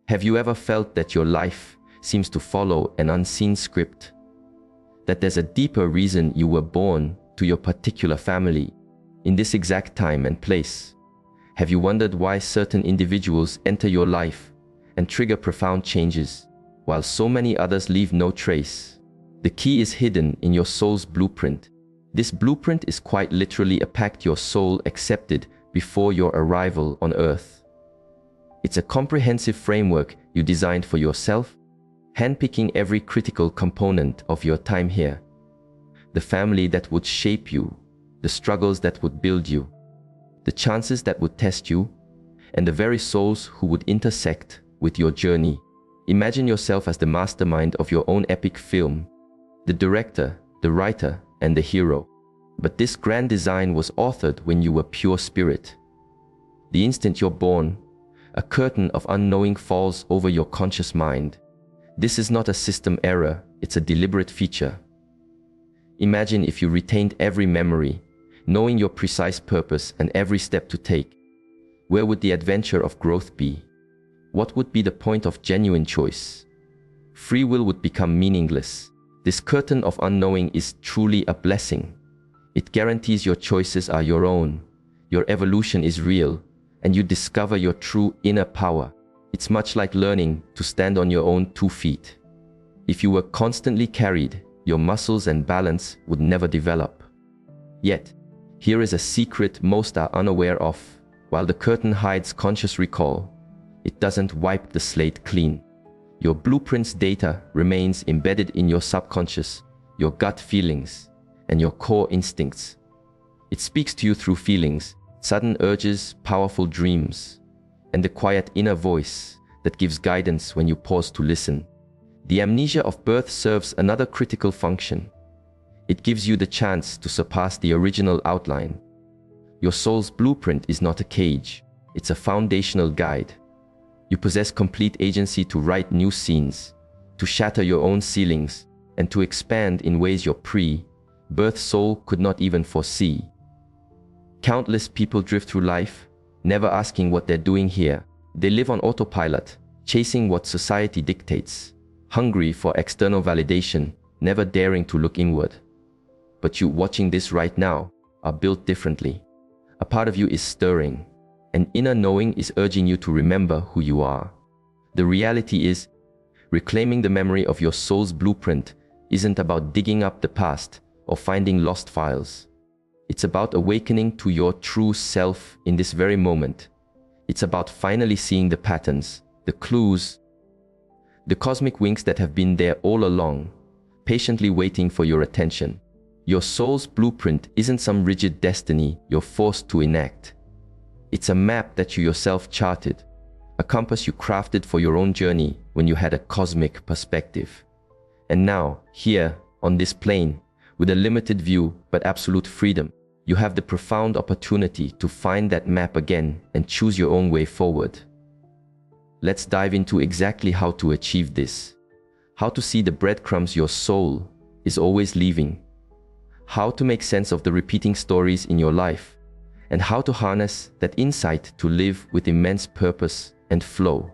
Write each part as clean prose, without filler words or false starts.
Have you ever felt that your life seems to follow an unseen script? That there's a deeper reason you were born to your particular family in this exact time and place? Have you wondered why certain individuals enter your life and trigger profound changes, while so many others leave no trace? The key is hidden in your soul's blueprint. This blueprint is quite literally a pact your soul accepted before your arrival on Earth. It's a comprehensive framework you designed for yourself, handpicking every critical component of your time here. The family that would shape you, the struggles that would build you, the chances that would test you, and the very souls who would intersect with your journey. Imagine yourself as the mastermind of your own epic film, the director, the writer, and the hero. But this grand design was authored when you were pure spirit. The instant you're born, a curtain of unknowing falls over your conscious mind. This is not a system error, it's a deliberate feature. Imagine if you retained every memory, knowing your precise purpose and every step to take. Where would the adventure of growth be? What would be the point of genuine choice? Free will would become meaningless. This curtain of unknowing is truly a blessing. It guarantees your choices are your own, your evolution is real, and you discover your true inner power. It's much like learning to stand on your own 2 feet. If you were constantly carried, your muscles and balance would never develop. Yet, here is a secret most are unaware of. While the curtain hides conscious recall, it doesn't wipe the slate clean. Your blueprint's data remains embedded in your subconscious, your gut feelings, and your core instincts. It speaks to you through feelings, sudden urges, powerful dreams, and the quiet inner voice that gives guidance when you pause to listen. The amnesia of birth serves another critical function. It gives you the chance to surpass the original outline. Your soul's blueprint is not a cage, it's a foundational guide. You possess complete agency to write new scenes, to shatter your own ceilings, and to expand in ways your pre-birth soul could not even foresee. Countless people drift through life, never asking what they're doing here. They live on autopilot, chasing what society dictates, hungry for external validation, never daring to look inward. But you watching this right now are built differently. A part of you is stirring. An inner knowing is urging you to remember who you are. The reality is, reclaiming the memory of your soul's blueprint isn't about digging up the past or finding lost files. It's about awakening to your true self in this very moment. It's about finally seeing the patterns, the clues, the cosmic winks that have been there all along, patiently waiting for your attention. Your soul's blueprint isn't some rigid destiny you're forced to enact. It's a map that you yourself charted, a compass you crafted for your own journey when you had a cosmic perspective. And now, here, on this plane, with a limited view but absolute freedom, you have the profound opportunity to find that map again and choose your own way forward. Let's dive into exactly how to achieve this. How to see the breadcrumbs your soul is always leaving. How to make sense of the repeating stories in your life. And how to harness that insight to live with immense purpose and flow.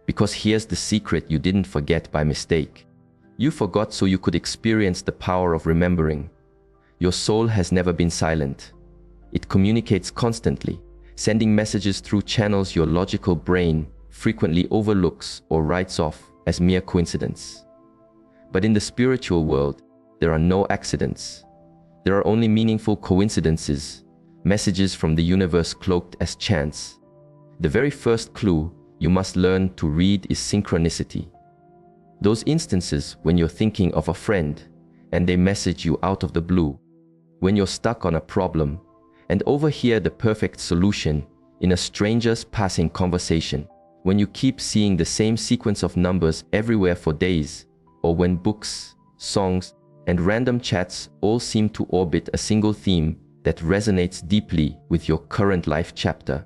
Because here's the secret you didn't forget by mistake. You forgot so you could experience the power of remembering. Your soul has never been silent. It communicates constantly, sending messages through channels your logical brain frequently overlooks or writes off as mere coincidence. But in the spiritual world, there are no accidents. There are only meaningful coincidences, messages from the universe cloaked as chance. The very first clue you must learn to read is synchronicity. Those instances when you're thinking of a friend and they message you out of the blue, when you're stuck on a problem and overhear the perfect solution in a stranger's passing conversation, when you keep seeing the same sequence of numbers everywhere for days, or when books, songs, and random chats all seem to orbit a single theme that resonates deeply with your current life chapter.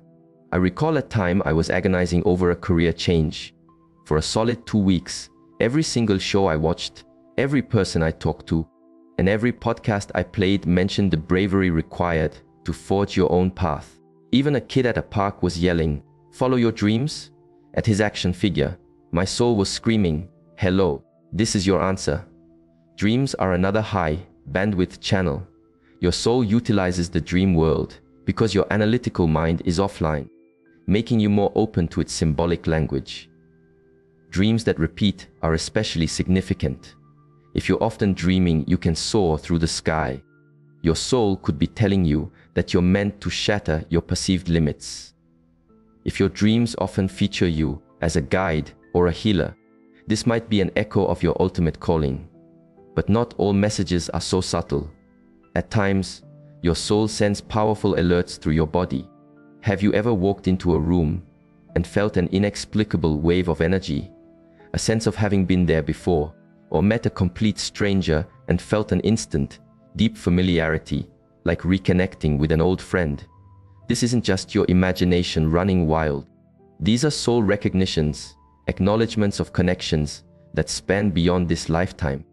I recall a time I was agonizing over a career change. For a solid 2 weeks, every single show I watched, every person I talked to, and every podcast I played mentioned the bravery required to forge your own path. Even a kid at a park was yelling, "Follow your dreams," At his action figure, my soul was screaming, "Hello, this is your answer." Dreams are another high bandwidth channel. Your soul utilizes the dream world because your analytical mind is offline, making you more open to its symbolic language. Dreams that repeat are especially significant. If you're often dreaming you can soar through the sky, your soul could be telling you that you're meant to shatter your perceived limits. If your dreams often feature you as a guide or a healer, this might be an echo of your ultimate calling. But not all messages are so subtle. At times, your soul sends powerful alerts through your body. Have you ever walked into a room and felt an inexplicable wave of energy, a sense of having been there before, or met a complete stranger and felt an instant, deep familiarity, like reconnecting with an old friend? This isn't just your imagination running wild. These are soul recognitions, acknowledgements of connections that span beyond this lifetime.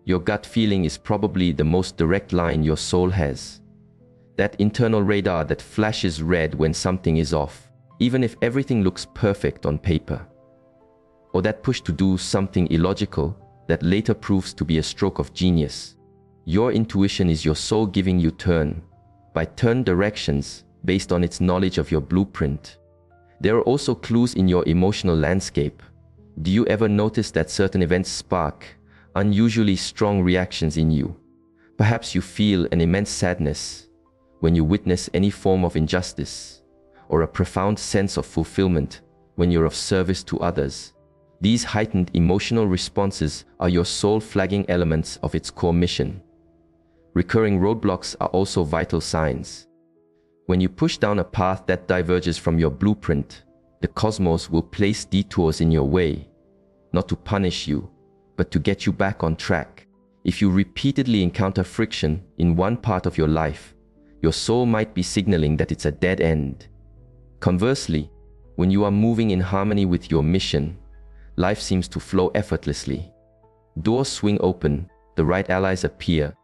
Your gut feeling is probably the most direct line your soul has. That internal radar that flashes red when something is off, even if everything looks perfect on paper. Or that push to do something illogical that later proves to be a stroke of genius. Your intuition is your soul giving you turn-by-turn directions based on its knowledge of your blueprint. There are also clues in your emotional landscape. Do you ever notice that certain events spark unusually strong reactions in you? Perhaps you feel an immense sadness when you witness any form of injustice, or a profound sense of fulfillment when you're of service to others. These heightened emotional responses are your soul flagging elements of its core mission. Recurring roadblocks are also vital signs. When you push down a path that diverges from your blueprint, the cosmos will place detours in your way, not to punish you, but to get you back on track. If you repeatedly encounter friction in one part of your life, your soul might be signaling that it's a dead end. Conversely, when you are moving in harmony with your mission, life seems to flow effortlessly. Doors swing open, the right allies appear,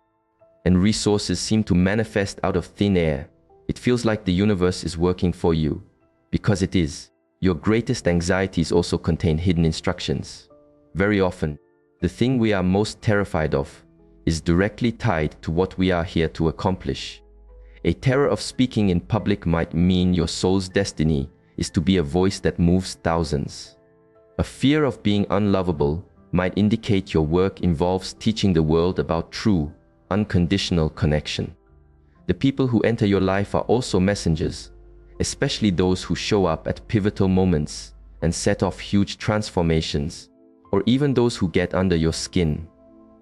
and resources seem to manifest out of thin air. It feels like the universe is working for you, because it is. Your greatest anxieties also contain hidden instructions. Very often, the thing we are most terrified of is directly tied to what we are here to accomplish. A terror of speaking in public might mean your soul's destiny is to be a voice that moves thousands. A fear of being unlovable might indicate your work involves teaching the world about true, unconditional connection. The people who enter your life are also messengers, especially those who show up at pivotal moments and set off huge transformations, or even those who get under your skin.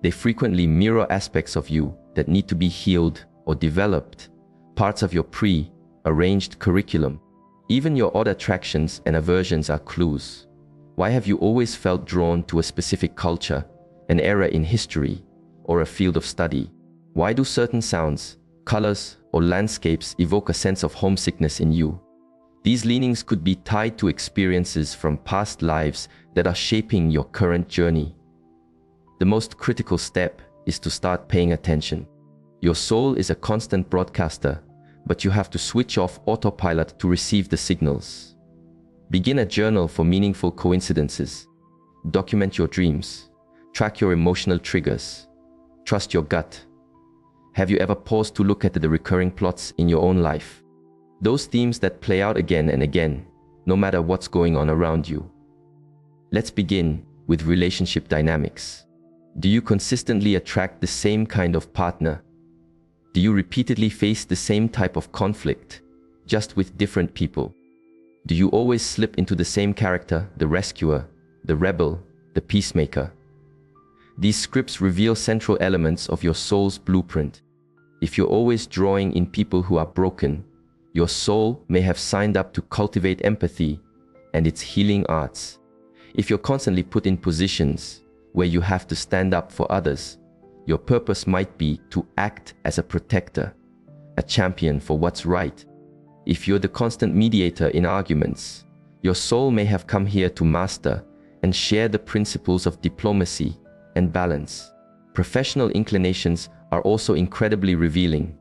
They frequently mirror aspects of you that need to be healed or developed, parts of your pre-arranged curriculum. Even your odd attractions and aversions are clues. Why have you always felt drawn to a specific culture, an era in history, or a field of study? Why do certain sounds, colors, or landscapes evoke a sense of homesickness in you? These leanings could be tied to experiences from past lives that are shaping your current journey. The most critical step is to start paying attention. Your soul is a constant broadcaster, but you have to switch off autopilot to receive the signals. Begin a journal for meaningful coincidences. Document your dreams. Track your emotional triggers. Trust your gut. Have you ever paused to look at the recurring plots in your own life? Those themes that play out again and again, no matter what's going on around you. Let's begin with relationship dynamics. Do you consistently attract the same kind of partner? Do you repeatedly face the same type of conflict, just with different people? Do you always slip into the same character, the rescuer, the rebel, the peacemaker? These scripts reveal central elements of your soul's blueprint. If you're always drawing in people who are broken, your soul may have signed up to cultivate empathy and its healing arts. If you're constantly put in positions where you have to stand up for others, your purpose might be to act as a protector, a champion for what's right. If you're the constant mediator in arguments, your soul may have come here to master and share the principles of diplomacy and balance. Professional inclinations are also incredibly revealing.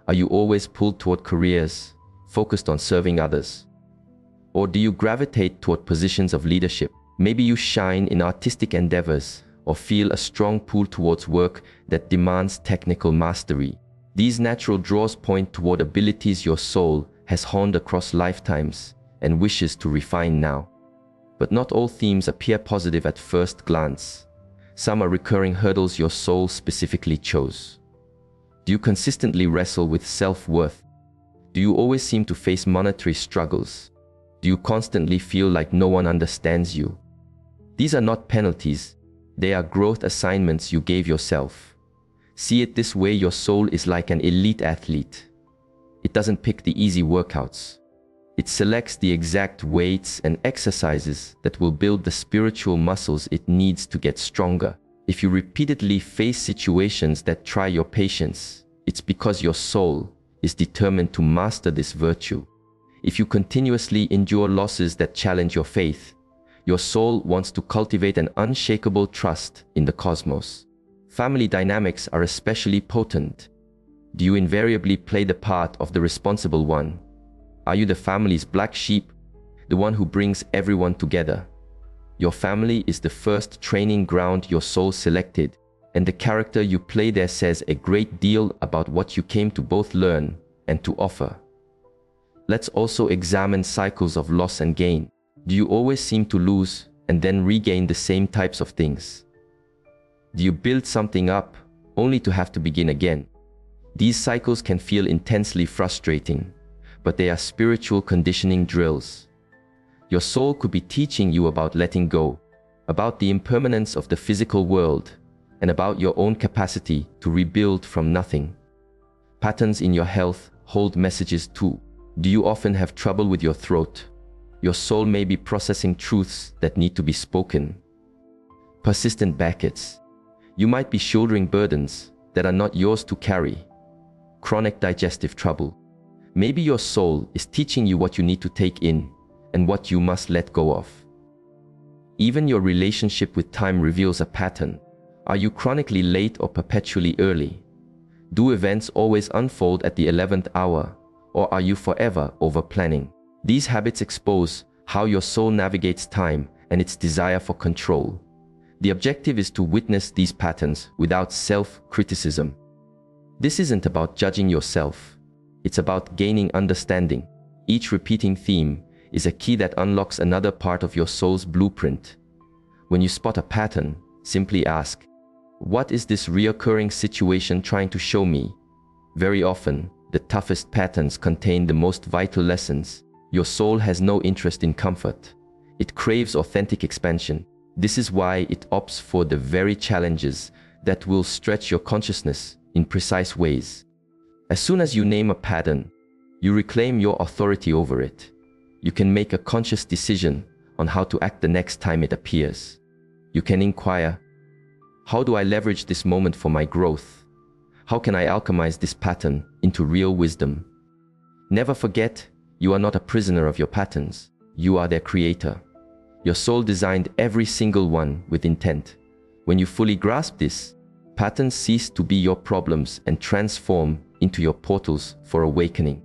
Are you always pulled toward careers focused on serving others? Or do you gravitate toward positions of leadership? Maybe you shine in artistic endeavors or feel a strong pull towards work that demands technical mastery. These natural draws point toward abilities your soul has honed across lifetimes and wishes to refine now. But not all themes appear positive at first glance. Some are recurring hurdles your soul specifically chose. Do you consistently wrestle with self-worth? Do you always seem to face monetary struggles? Do you constantly feel like no one understands you? These are not penalties. They are growth assignments you gave yourself. See it this way: your soul is like an elite athlete. It doesn't pick the easy workouts. It selects the exact weights and exercises that will build the spiritual muscles it needs to get stronger. If you repeatedly face situations that try your patience, it's because your soul is determined to master this virtue. If you continuously endure losses that challenge your faith, your soul wants to cultivate an unshakable trust in the cosmos. Family dynamics are especially potent. Do you invariably play the part of the responsible one? Are you the family's black sheep, the one who brings everyone together? Your family is the first training ground your soul selected, and the character you play there says a great deal about what you came to both learn and to offer. Let's also examine cycles of loss and gain. Do you always seem to lose and then regain the same types of things? Do you build something up only to have to begin again? These cycles can feel intensely frustrating, but they are spiritual conditioning drills. Your soul could be teaching you about letting go, about the impermanence of the physical world, and about your own capacity to rebuild from nothing. Patterns in your health hold messages too. Do you often have trouble with your throat? Your soul may be processing truths that need to be spoken. Persistent backaches. You might be shouldering burdens that are not yours to carry. Chronic digestive trouble. Maybe your soul is teaching you what you need to take in and what you must let go of. Even your relationship with time reveals a pattern. Are you chronically late or perpetually early? Do events always unfold at the 11th hour, or are you forever over-planning? These habits expose how your soul navigates time and its desire for control. The objective is to witness these patterns without self-criticism. This isn't about judging yourself. It's about gaining understanding. Each repeating theme is a key that unlocks another part of your soul's blueprint. When you spot a pattern, simply ask, what is this reoccurring situation trying to show me? Very often, the toughest patterns contain the most vital lessons. Your soul has no interest in comfort. It craves authentic expansion. This is why it opts for the very challenges that will stretch your consciousness in precise ways. As soon as you name a pattern, you reclaim your authority over it. You can make a conscious decision on how to act the next time it appears. You can inquire, how do I leverage this moment for my growth? How can I alchemize this pattern into real wisdom? Never forget, you are not a prisoner of your patterns. You are their creator. Your soul designed every single one with intent. When you fully grasp this, patterns cease to be your problems and transform into your portals for awakening.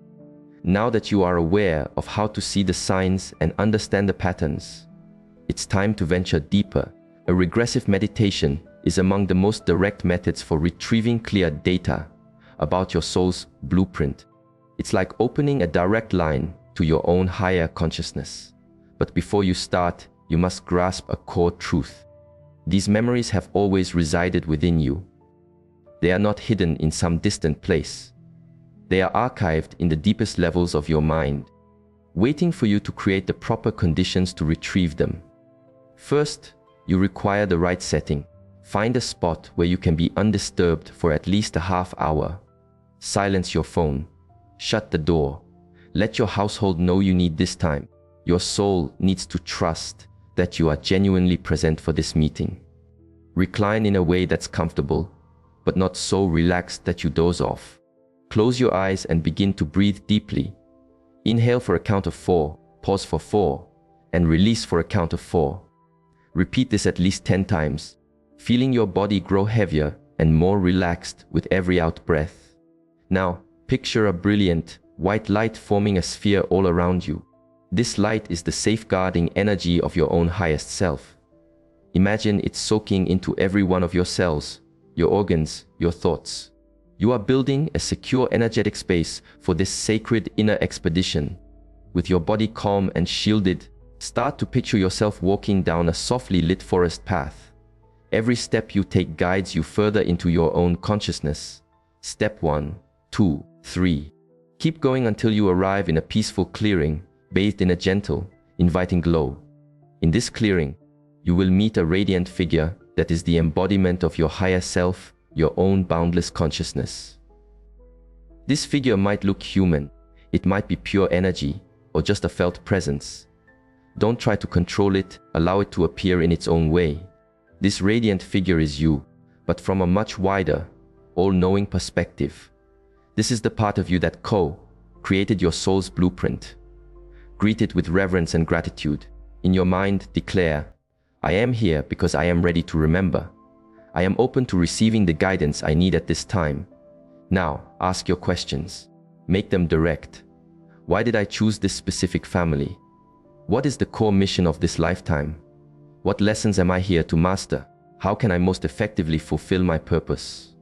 Now that you are aware of how to see the signs and understand the patterns, it's time to venture deeper. A regressive meditation is among the most direct methods for retrieving clear data about your soul's blueprint. It's like opening a direct line to your own higher consciousness. But before you start, you must grasp a core truth. These memories have always resided within you. They are not hidden in some distant place. They are archived in the deepest levels of your mind, waiting for you to create the proper conditions to retrieve them. First, you require the right setting. Find a spot where you can be undisturbed for at least a half hour. Silence your phone. Shut the door. Let your household know you need this time. Your soul needs to trust that you are genuinely present for this meeting. Recline in a way that's comfortable, but not so relaxed that you doze off. Close your eyes and begin to breathe deeply. Inhale for a count of 4, pause for 4, and release for a count of 4. Repeat this at least 10 times, feeling your body grow heavier and more relaxed with every out breath. Now, picture a brilliant, white light forming a sphere all around you. This light is the safeguarding energy of your own highest self. Imagine it soaking into every one of your cells, your organs, your thoughts. You are building a secure energetic space for this sacred inner expedition. With your body calm and shielded, start to picture yourself walking down a softly lit forest path. Every step you take guides you further into your own consciousness. Step 1, 2, 3. Keep going until you arrive in a peaceful clearing, bathed in a gentle, inviting glow. In this clearing, you will meet a radiant figure that is the embodiment of your higher self, your own boundless consciousness. This figure might look human, it might be pure energy, or just a felt presence. Don't try to control it, allow it to appear in its own way. This radiant figure is you, but from a much wider, all-knowing perspective. This is the part of you that created your soul's blueprint. Greet it with reverence and gratitude. In your mind, declare, I am here because I am ready to remember. I am open to receiving the guidance I need at this time. Now, ask your questions. Make them direct. Why did I choose this specific family? What is the core mission of this lifetime? What lessons am I here to master? How can I most effectively fulfill my purpose?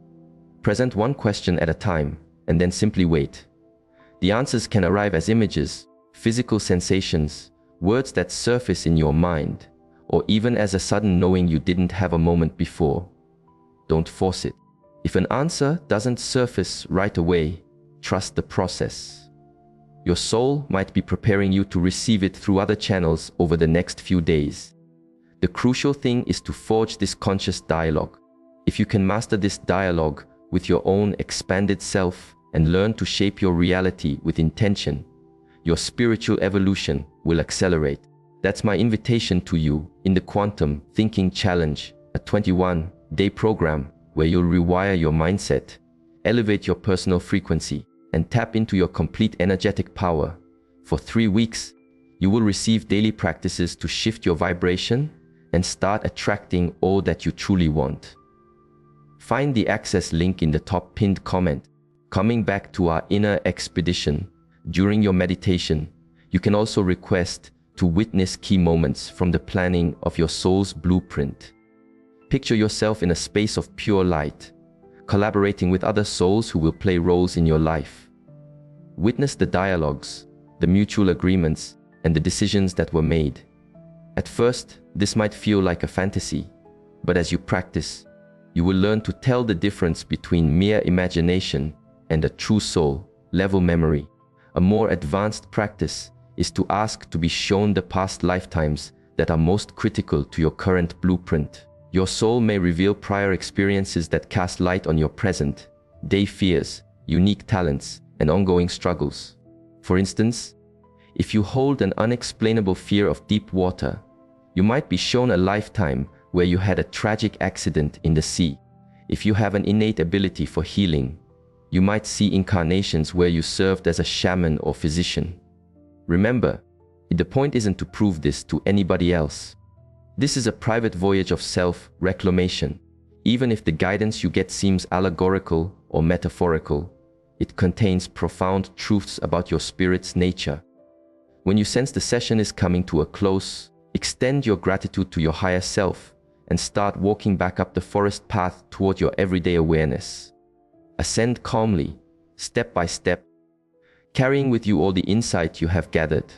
Present one question at a time, and then simply wait. The answers can arrive as images, physical sensations, words that surface in your mind, or even as a sudden knowing you didn't have a moment before. Don't force it. If an answer doesn't surface right away, trust the process. Your soul might be preparing you to receive it through other channels over the next few days. The crucial thing is to forge this conscious dialogue. If you can master this dialogue with your own expanded self and learn to shape your reality with intention, your spiritual evolution will accelerate. That's my invitation to you in the Quantum Thinking Challenge, a 21-day program where you'll rewire your mindset, elevate your personal frequency, and tap into your complete energetic power. For 3 weeks, you will receive daily practices to shift your vibration and start attracting all that you truly want. Find the access link in the top pinned comment. Coming back to our inner expedition, during your meditation, you can also request to witness key moments from the planning of your soul's blueprint. Picture yourself in a space of pure light, collaborating with other souls who will play roles in your life. Witness the dialogues, the mutual agreements, and the decisions that were made. At first, this might feel like a fantasy, but as you practice, you will learn to tell the difference between mere imagination and a true soul-level memory. A more advanced practice is to ask to be shown the past lifetimes that are most critical to your current blueprint. Your soul may reveal prior experiences that cast light on your present-day fears, unique talents, and ongoing struggles. For instance, if you hold an unexplainable fear of deep water, you might be shown a lifetime where you had a tragic accident in the sea. If you have an innate ability for healing, you might see incarnations where you served as a shaman or physician. Remember, the point isn't to prove this to anybody else. This is a private voyage of self-reclamation. Even if the guidance you get seems allegorical or metaphorical, it contains profound truths about your spirit's nature. When you sense the session is coming to a close, extend your gratitude to your higher self and start walking back up the forest path toward your everyday awareness. Ascend calmly, step by step, carrying with you all the insight you have gathered.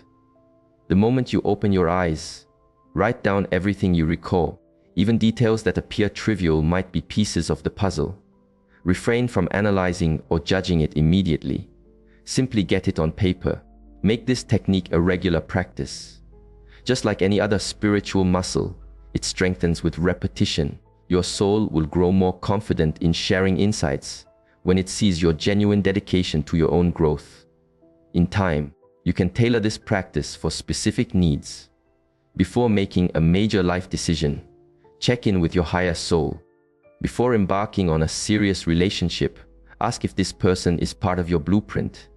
The moment you open your eyes, write down everything you recall. Even details that appear trivial might be pieces of the puzzle. Refrain from analyzing or judging it immediately. Simply get it on paper. Make this technique a regular practice. Just like any other spiritual muscle, it strengthens with repetition. Your soul will grow more confident in sharing insights when it sees your genuine dedication to your own growth. In time, you can tailor this practice for specific needs. Before making a major life decision, check in with your higher soul. Before embarking on a serious relationship, ask if this person is part of your blueprint.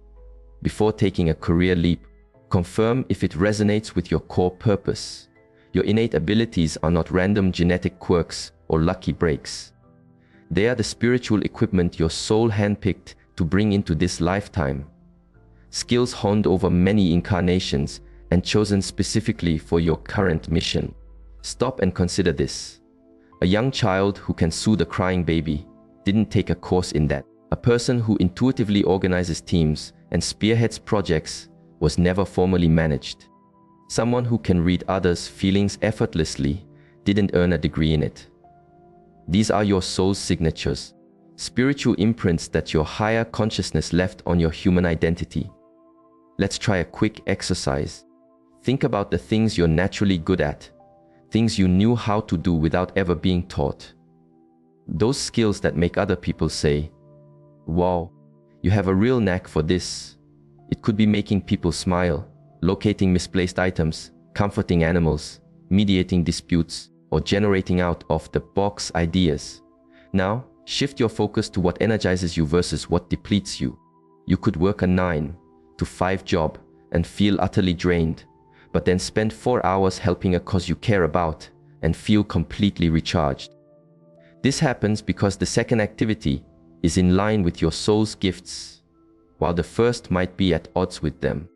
Before taking a career leap, confirm if it resonates with your core purpose. Your innate abilities are not random genetic quirks or lucky breaks. They are the spiritual equipment your soul handpicked to bring into this lifetime. Skills honed over many incarnations and chosen specifically for your current mission. Stop and consider this. A young child who can soothe a crying baby didn't take a course in that. A person who intuitively organizes teams and spearheads projects was never formally managed. Someone who can read others' feelings effortlessly didn't earn a degree in it. These are your soul's signatures, spiritual imprints that your higher consciousness left on your human identity. Let's try a quick exercise. Think about the things you're naturally good at, things you knew how to do without ever being taught. Those skills that make other people say, "Wow, you have a real knack for this." It could be making people smile, locating misplaced items, comforting animals, mediating disputes, or generating out-of-the-box ideas. Now, shift your focus to what energizes you versus what depletes you. You could work a 9 to 5 job and feel utterly drained, but then spend 4 hours helping a cause you care about and feel completely recharged. This happens because the second activity is in line with your soul's gifts, while the first might be at odds with them.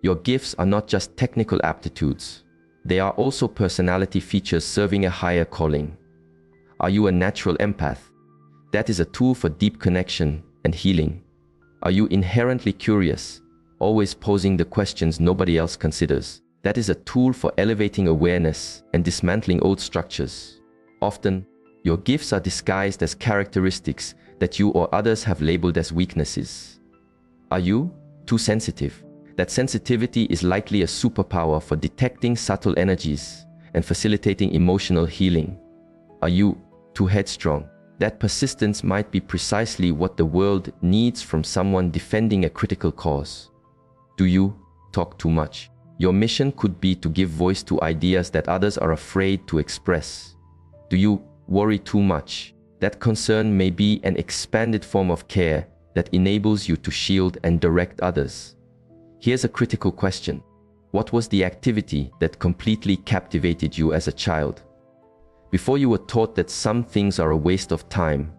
Your gifts are not just technical aptitudes. They are also personality features serving a higher calling. Are you a natural empath? That is a tool for deep connection and healing. Are you inherently curious, always posing the questions nobody else considers? That is a tool for elevating awareness and dismantling old structures. Often, your gifts are disguised as characteristics that you or others have labeled as weaknesses. Are you too sensitive? That sensitivity is likely a superpower for detecting subtle energies and facilitating emotional healing. Are you too headstrong? That persistence might be precisely what the world needs from someone defending a critical cause. Do you talk too much? Your mission could be to give voice to ideas that others are afraid to express. Do you worry too much? That concern may be an expanded form of care that enables you to shield and direct others. Here's a critical question. What was the activity that completely captivated you as a child? Before you were taught that some things are a waste of time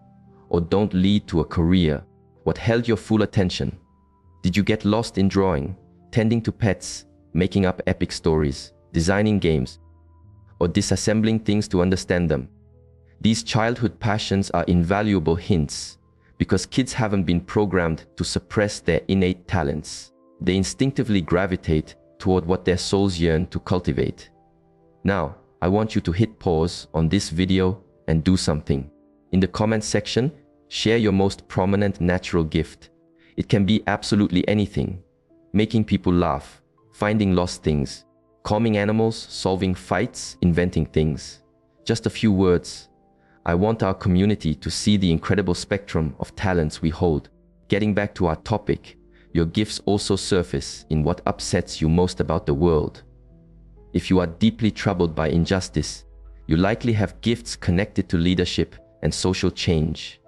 or don't lead to a career, what held your full attention? Did you get lost in drawing, tending to pets, making up epic stories, designing games, or disassembling things to understand them? These childhood passions are invaluable hints because kids haven't been programmed to suppress their innate talents. They instinctively gravitate toward what their souls yearn to cultivate. Now, I want you to hit pause on this video and do something. In the comments section, share your most prominent natural gift. It can be absolutely anything. Making people laugh, finding lost things, calming animals, solving fights, inventing things. Just a few words. I want our community to see the incredible spectrum of talents we hold. Getting back to our topic, your gifts also surface in what upsets you most about the world. If you are deeply troubled by injustice, you likely have gifts connected to leadership and social change.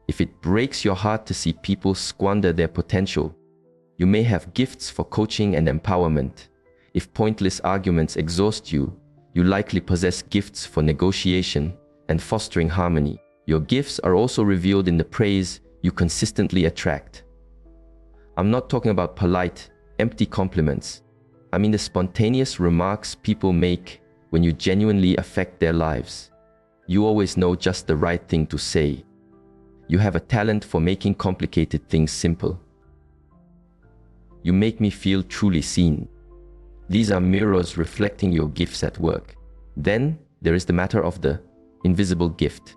If it breaks your heart to see people squander their potential, you may have gifts for coaching and empowerment. If pointless arguments exhaust you, you likely possess gifts for negotiation and fostering harmony. Your gifts are also revealed in the praise you consistently attract. I'm not talking about polite, empty compliments. I mean the spontaneous remarks people make when you genuinely affect their lives. You always know just the right thing to say. You have a talent for making complicated things simple. You make me feel truly seen. These are mirrors reflecting your gifts at work. Then there is the matter of the invisible gift.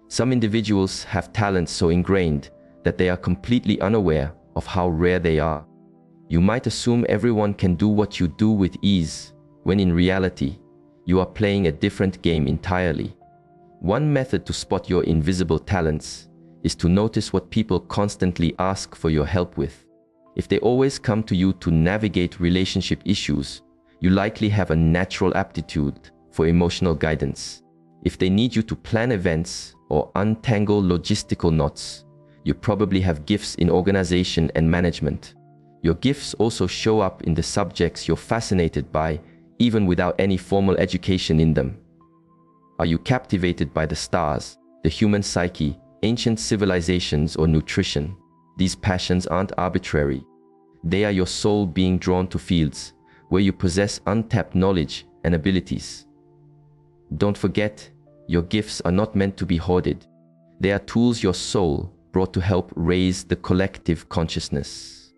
Some individuals have talents so ingrained that they are completely unaware of how rare they are. You might assume everyone can do what you do with ease, when in reality, you are playing a different game entirely. One method to spot your invisible talents is to notice what people constantly ask for your help with. If they always come to you to navigate relationship issues, you likely have a natural aptitude for emotional guidance. If they need you to plan events or untangle logistical knots, you probably have gifts in organization and management. Your gifts also show up in the subjects you're fascinated by, even without any formal education in them. Are you captivated by the stars, the human psyche, ancient civilizations, or nutrition? These passions aren't arbitrary. They are your soul being drawn to fields where you possess untapped knowledge and abilities. Don't forget, your gifts are not meant to be hoarded. They are tools your soul brought to help raise the collective consciousness.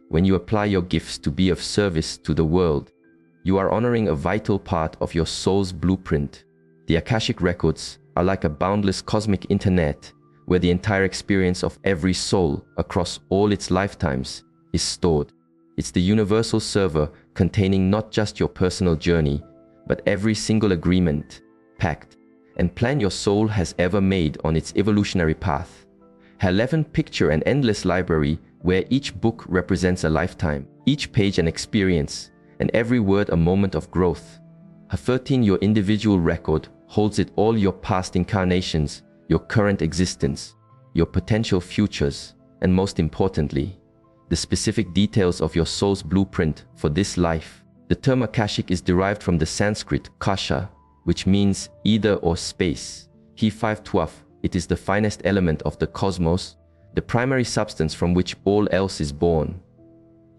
When you apply your gifts to be of service to the world, you are honoring a vital part of your soul's blueprint. The Akashic records are like a boundless cosmic internet where the entire experience of every soul across all its lifetimes is stored. It's the universal server containing not just your personal journey, but every single agreement, pact, and plan your soul has ever made on its evolutionary path. Her 11 picture an endless library where each book represents a lifetime, each page an experience, and every word a moment of growth. Her 13 your individual record holds it all: your past incarnations, your current existence, your potential futures, and most importantly, the specific details of your soul's blueprint for this life. The term Akashic is derived from the Sanskrit kasha, which means either or space. He 512, it is the finest element of the cosmos, the primary substance from which all else is born.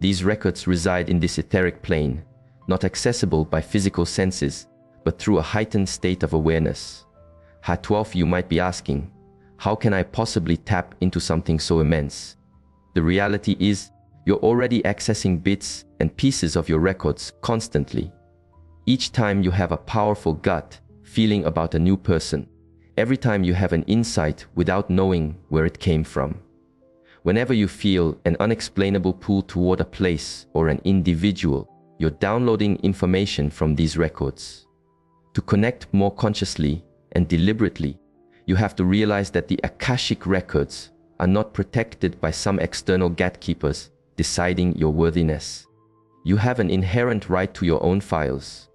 These records reside in this etheric plane, not accessible by physical senses, but through a heightened state of awareness. Ha 12, you might be asking, how can I possibly tap into something so immense? The reality is, you're already accessing bits and pieces of your records constantly. Each time you have a powerful gut feeling about a new person, every time you have an insight without knowing where it came from, whenever you feel an unexplainable pull toward a place or an individual, you're downloading information from these records. To connect more consciously and deliberately, you have to realize that the Akashic records are not protected by some external gatekeepers deciding your worthiness. You have an inherent right to your own files.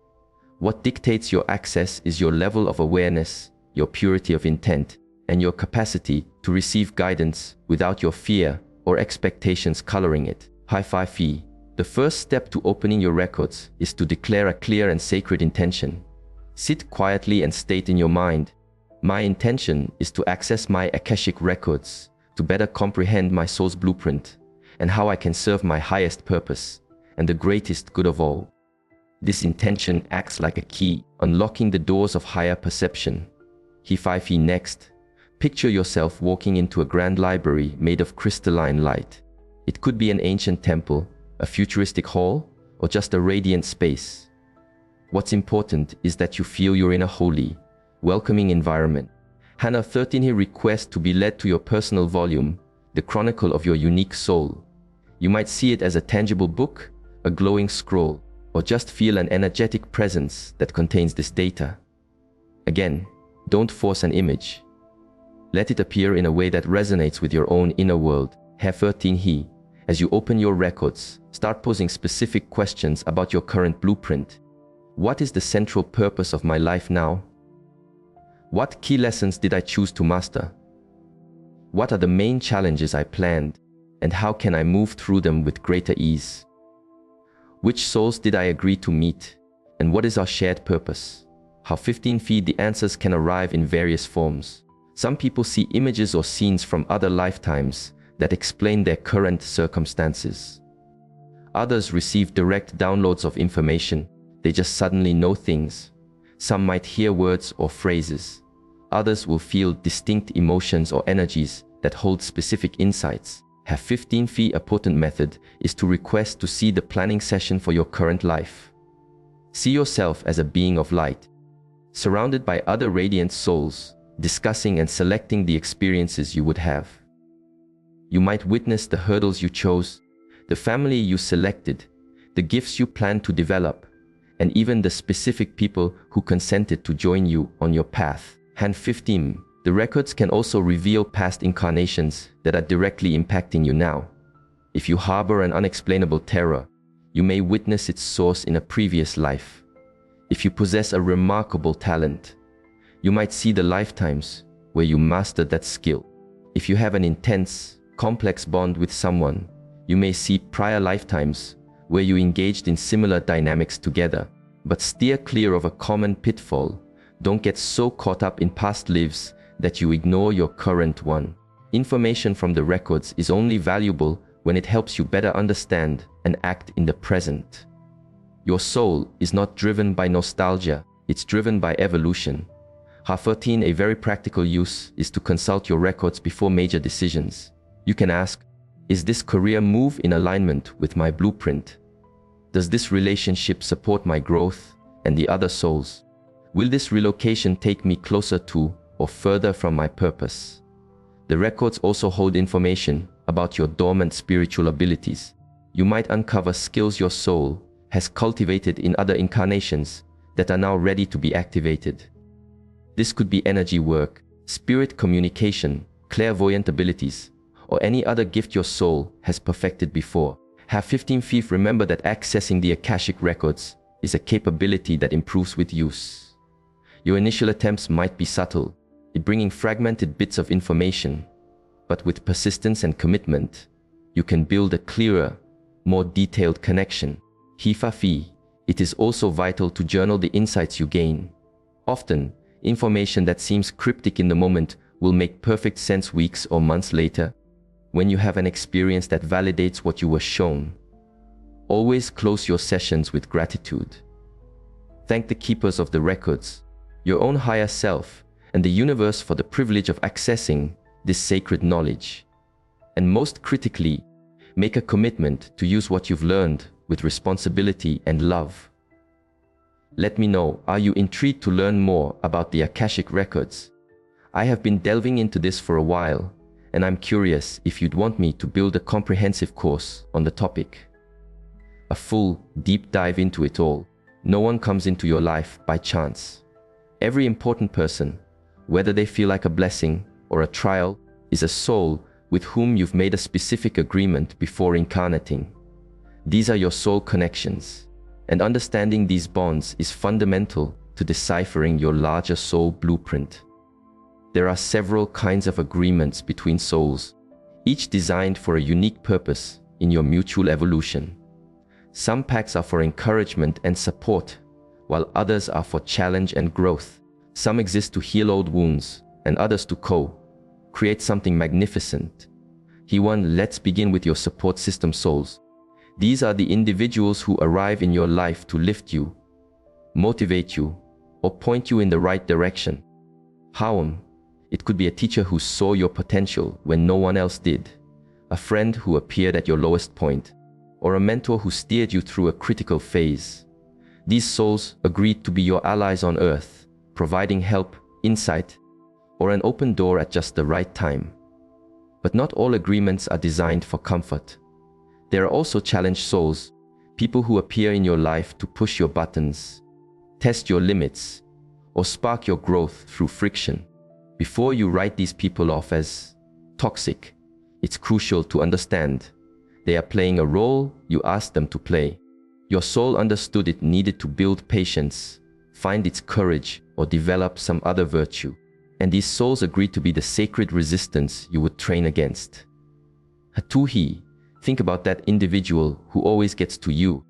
What dictates your access is your level of awareness, your purity of intent, and your capacity to receive guidance without your fear or expectations coloring it. High five fee. The first step to opening your records is to declare a clear and sacred intention. Sit quietly and state in your mind, my intention is to access my Akashic records to better comprehend my soul's blueprint and how I can serve my highest purpose and the greatest good of all. This intention acts like a key, unlocking the doors of higher perception. He next. Picture yourself walking into a grand library made of crystalline light. It could be an ancient temple, a futuristic hall, or just a radiant space. What's important is that you feel you're in a holy, welcoming environment. Hannah 13 here requests to be led to your personal volume, the chronicle of your unique soul. You might see it as a tangible book, a glowing scroll, or just feel an energetic presence that contains this data. Again, don't force an image. Let it appear in a way that resonates with your own inner world. Hair 13 he. As you open your records, start posing specific questions about your current blueprint. What is the central purpose of my life now? What key lessons did I choose to master? What are the main challenges I planned, and how can I move through them with greater ease? Which souls did I agree to meet, and what is our shared purpose? How 15 feet the answers can arrive in various forms. Some people see images or scenes from other lifetimes that explain their current circumstances. Others receive direct downloads of information. They just suddenly know things. Some might hear words or phrases. Others will feel distinct emotions or energies that hold specific insights. Have 15 feet a potent method is to request to see the planning session for your current life. See yourself as a being of light, surrounded by other radiant souls, discussing and selecting the experiences you would have. You might witness the hurdles you chose, the family you selected, the gifts you plan to develop, and even the specific people who consented to join you on your path. Hand 15. The records can also reveal past incarnations that are directly impacting you now. If you harbor an unexplainable terror, you may witness its source in a previous life. If you possess a remarkable talent, you might see the lifetimes where you mastered that skill. If you have an intense, complex bond with someone, you may see prior lifetimes where you engaged in similar dynamics together. But steer clear of a common pitfall. Don't get so caught up in past lives that you ignore your current one. Information from the records is only valuable when it helps you better understand and act in the present. Your soul is not driven by nostalgia, it's driven by evolution. 13. A very practical use is to consult your records before major decisions. You can ask, is this career move in alignment with my blueprint? Does this relationship support my growth and the other souls? Will this relocation take me closer to or further from my purpose? The records also hold information about your dormant spiritual abilities. You might uncover skills your soul has cultivated in other incarnations that are now ready to be activated. This could be energy work, spirit communication, clairvoyant abilities, or any other gift your soul has perfected before. 15. Remember that accessing the Akashic records is a capability that improves with use. Your initial attempts might be subtle, bringing fragmented bits of information, but with persistence and commitment, you can build a clearer, more detailed connection. It is also vital to journal the insights you gain. Often, information that seems cryptic in the moment will make perfect sense weeks or months later, when you have an experience that validates what you were shown. Always close your sessions with gratitude. Thank the keepers of the records, your own higher self, and the universe for the privilege of accessing this sacred knowledge. And most critically, make a commitment to use what you've learned with responsibility and love. Let me know, are you intrigued to learn more about the Akashic records? I have been delving into this for a while, and I'm curious if you'd want me to build a comprehensive course on the topic. A full, deep dive into it all. No one comes into your life by chance. Every important person, whether they feel like a blessing or a trial, is a soul with whom you've made a specific agreement before incarnating. These are your soul connections, and understanding these bonds is fundamental to deciphering your larger soul blueprint. There are several kinds of agreements between souls, each designed for a unique purpose in your mutual evolution. Some pacts are for encouragement and support, while others are for challenge and growth. Some exist to heal old wounds, and others to create something magnificent. Let's begin with your support system souls. These are the individuals who arrive in your life to lift you, motivate you, or point you in the right direction. It could be a teacher who saw your potential when no one else did, a friend who appeared at your lowest point, or a mentor who steered you through a critical phase. These souls agreed to be your allies on earth, providing help, insight, or an open door at just the right time. But not all agreements are designed for comfort. There are also challenged souls, people who appear in your life to push your buttons, test your limits, or spark your growth through friction. Before you write these people off as toxic, it's crucial to understand they are playing a role you asked them to play. Your soul understood it needed to build patience, find its courage, or develop some other virtue. And these souls agreed to be the sacred resistance you would train against. Think about that individual who always gets to you,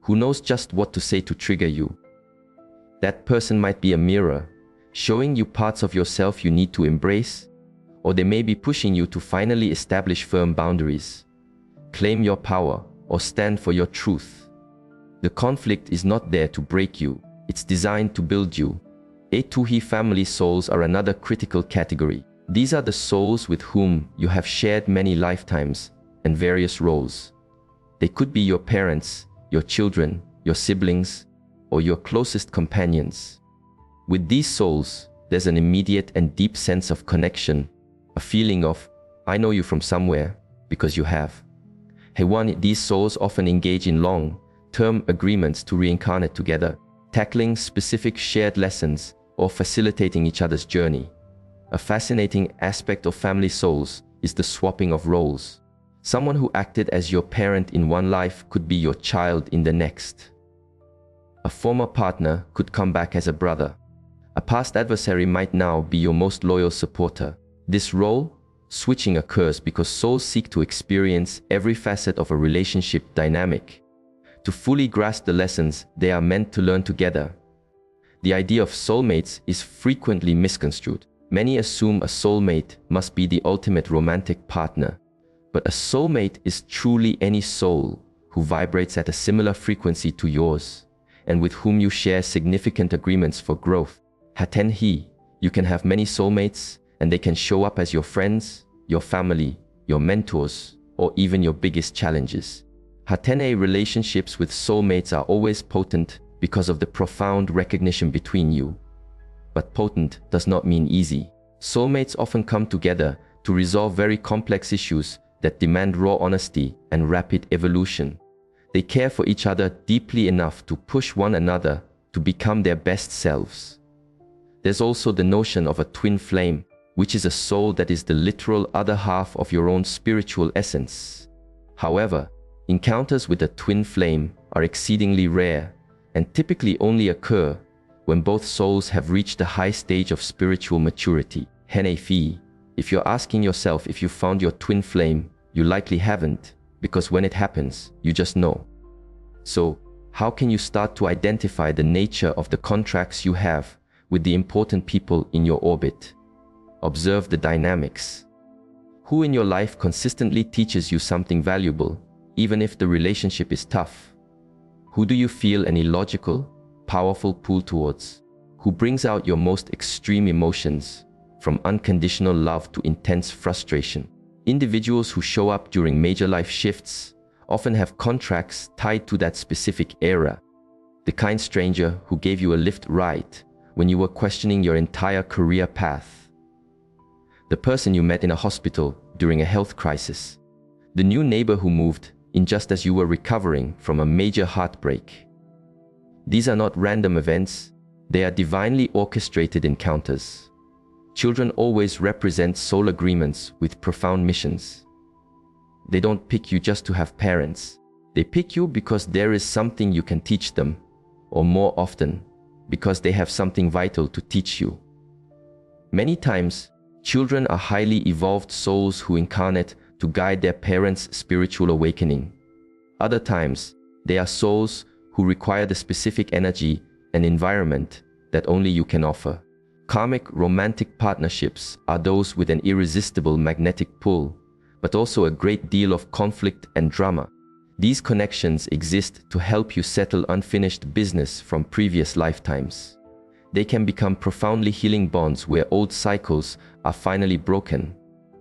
who knows just what to say to trigger you. That person might be a mirror, showing you parts of yourself you need to embrace, or they may be pushing you to finally establish firm boundaries, claim your power, or stand for your truth. The conflict is not there to break you, it's designed to build you. Family souls are another critical category. These are the souls with whom you have shared many lifetimes and various roles. They could be your parents, your children, your siblings, or your closest companions. With these souls, there's an immediate and deep sense of connection, a feeling of, I know you from somewhere, because you have. These souls often engage in long-term agreements to reincarnate together, tackling specific shared lessons or facilitating each other's journey. A fascinating aspect of family souls is the swapping of roles. Someone who acted as your parent in one life could be your child in the next. A former partner could come back as a brother. A past adversary might now be your most loyal supporter. This role switching occurs because souls seek to experience every facet of a relationship dynamic, to fully grasp the lessons they are meant to learn together. The idea of soulmates is frequently misconstrued. Many assume a soulmate must be the ultimate romantic partner, But a soulmate is truly any soul who vibrates at a similar frequency to yours and with whom you share significant agreements for growth. Haten, you can have many soulmates and they can show up as your friends, your family, your mentors, or even your biggest challenges. Haten, relationships with soulmates are always potent because of the profound recognition between you. But potent does not mean easy. Soulmates often come together to resolve very complex issues that demand raw honesty and rapid evolution. They care for each other deeply enough to push one another to become their best selves. There's also the notion of a twin flame, which is a soul that is the literal other half of your own spiritual essence. However, encounters with a twin flame are exceedingly rare and typically only occur when both souls have reached a high stage of spiritual maturity. Henefi, if you're asking yourself if you found your twin flame, you likely haven't, because when it happens, you just know. So, how can you start to identify the nature of the contracts you have with the important people in your orbit? Observe the dynamics. Who in your life consistently teaches you something valuable, even if the relationship is tough? Who do you feel an illogical, powerful pull towards? Who brings out your most extreme emotions, from unconditional love to intense frustration? Individuals who show up during major life shifts often have contracts tied to that specific era. The kind stranger who gave you a lift right when you were questioning your entire career path. The person you met in a hospital during a health crisis. The new neighbor who moved in just as you were recovering from a major heartbreak. These are not random events, they are divinely orchestrated encounters. Children always represent soul agreements with profound missions. They don't pick you just to have parents. They pick you because there is something you can teach them, or more often, because they have something vital to teach you. Many times, children are highly evolved souls who incarnate to guide their parents' spiritual awakening. Other times, they are souls who require the specific energy and environment that only you can offer. Karmic romantic partnerships are those with an irresistible magnetic pull, but also a great deal of conflict and drama. These connections exist to help you settle unfinished business from previous lifetimes. They can become profoundly healing bonds where old cycles are finally broken,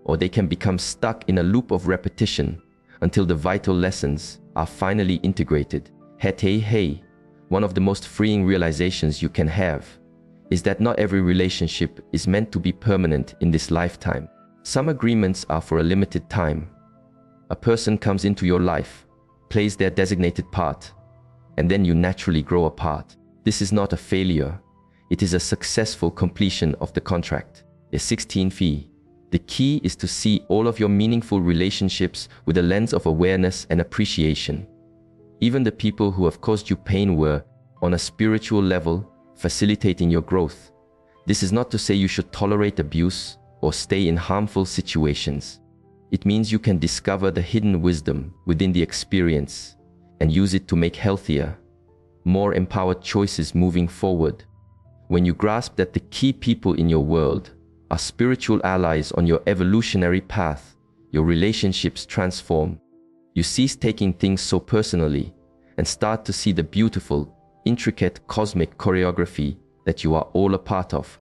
or they can become stuck in a loop of repetition until the vital lessons are finally integrated. Hey, one of the most freeing realizations you can have is that not every relationship is meant to be permanent in this lifetime. Some agreements are for a limited time. A person comes into your life, plays their designated part, and then you naturally grow apart. This is not a failure. It is a successful completion of the contract. A 16 fee. The key is to see all of your meaningful relationships with a lens of awareness and appreciation. Even the people who have caused you pain were, on a spiritual level, facilitating your growth. This is not to say you should tolerate abuse or stay in harmful situations. It means you can discover the hidden wisdom within the experience and use it to make healthier, more empowered choices moving forward. When you grasp that the key people in your world are spiritual allies on your evolutionary path, your relationships transform. You cease taking things so personally and start to see the beautiful, intricate cosmic choreography that you are all a part of.